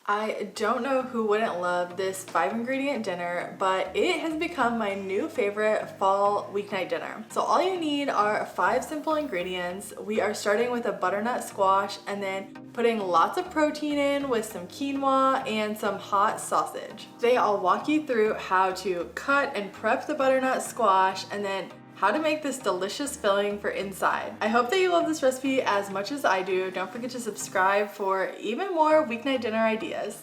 I don't know who wouldn't love this 5-ingredient dinner, but it has become my new favorite fall weeknight dinner. So all you need are 5 simple ingredients. We are starting with a butternut squash and then putting lots of protein in with some quinoa and some hot sausage. Today I'll walk you through how to cut and prep the butternut squash and then how to make this delicious filling for inside. I hope that you love this recipe as much as I do. Don't forget to subscribe for even more weeknight dinner ideas.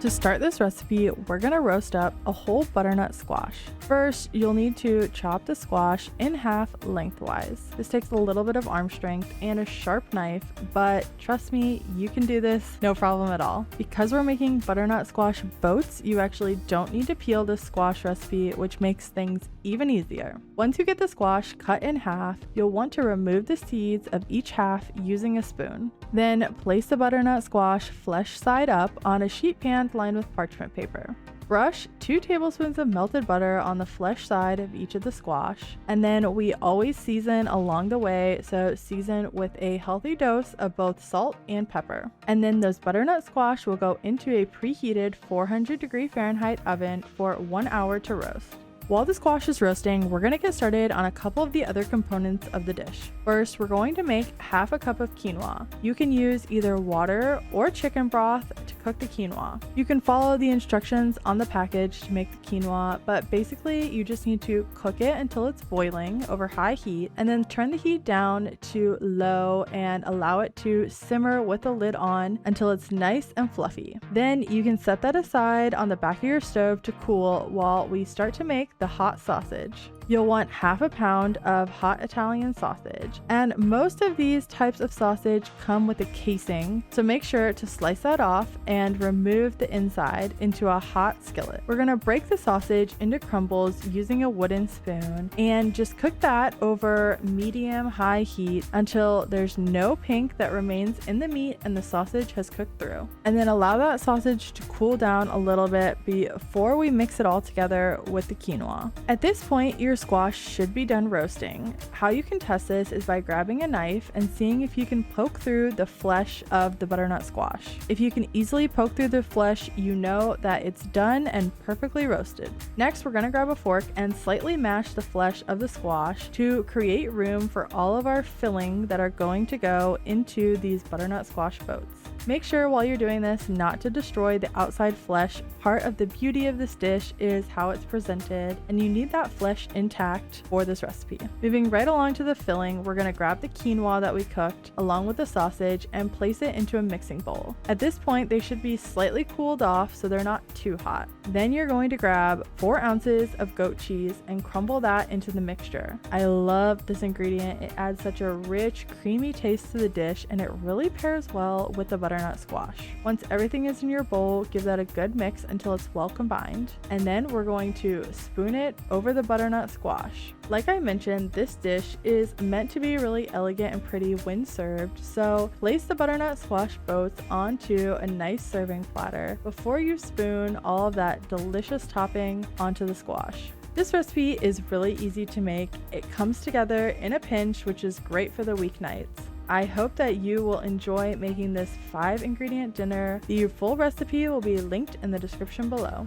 To start this recipe, we're gonna roast up a whole butternut squash. First, you'll need to chop the squash in half lengthwise. This takes a little bit of arm strength and a sharp knife, but trust me, you can do this no problem at all. Because we're making butternut squash boats, you actually don't need to peel this squash recipe, which makes things even easier. Once you get the squash cut in half, you'll want to remove the seeds of each half using a spoon. Then place the butternut squash flesh side up on a sheet pan lined with parchment paper. Brush 2 tablespoons of melted butter on the flesh side of each of the squash, and then we always season along the way, so season with a healthy dose of both salt and pepper. And then those butternut squash will go into a preheated 400-degree Fahrenheit oven for 1 hour to roast. While the squash is roasting, we're going to get started on a couple of the other components of the dish. First, we're going to make half a cup of quinoa. You can use either water or chicken broth to cook the quinoa. You can follow the instructions on the package to make the quinoa, but basically you just need to cook it until it's boiling over high heat and then turn the heat down to low and allow it to simmer with the lid on until it's nice and fluffy. Then you can set that aside on the back of your stove to cool while we start to make the hot sausage. You'll want half a pound of hot Italian sausage, and most of these types of sausage come with a casing, so make sure to slice that off and remove the inside into a hot skillet. We're gonna break the sausage into crumbles using a wooden spoon and just cook that over medium-high heat until there's no pink that remains in the meat and the sausage has cooked through. And then allow that sausage to cool down a little bit before we mix it all together with the quinoa. At this point, your squash should be done roasting. How you can test this is by grabbing a knife and seeing if you can poke through the flesh of the butternut squash. If you can easily poke through the flesh, you know that it's done and perfectly roasted. Next, we're gonna grab a fork and slightly mash the flesh of the squash to create room for all of our filling that are going to go into these butternut squash boats. Make sure while you're doing this not to destroy the outside flesh. Part of the beauty of this dish is how it's presented, and you need that flesh intact for this recipe. Moving right along to the filling, we're going to grab the quinoa that we cooked along with the sausage and place it into a mixing bowl. At this point, they should be slightly cooled off so they're not too hot. Then you're going to grab 4 ounces of goat cheese and crumble that into the mixture. I love this ingredient. It adds such a rich, creamy taste to the dish, and it really pairs well with the butternut squash. Once everything is in your bowl, give that a good mix until it's well combined, and then we're going to spoon it over the butternut squash. Like I mentioned, this dish is meant to be really elegant and pretty when served, so place the butternut squash boats onto a nice serving platter before you spoon all of that delicious topping onto the squash. This recipe is really easy to make. It comes together in a pinch, which is great for the weeknights. I hope that you will enjoy making this 5-ingredient dinner. The full recipe will be linked in the description below.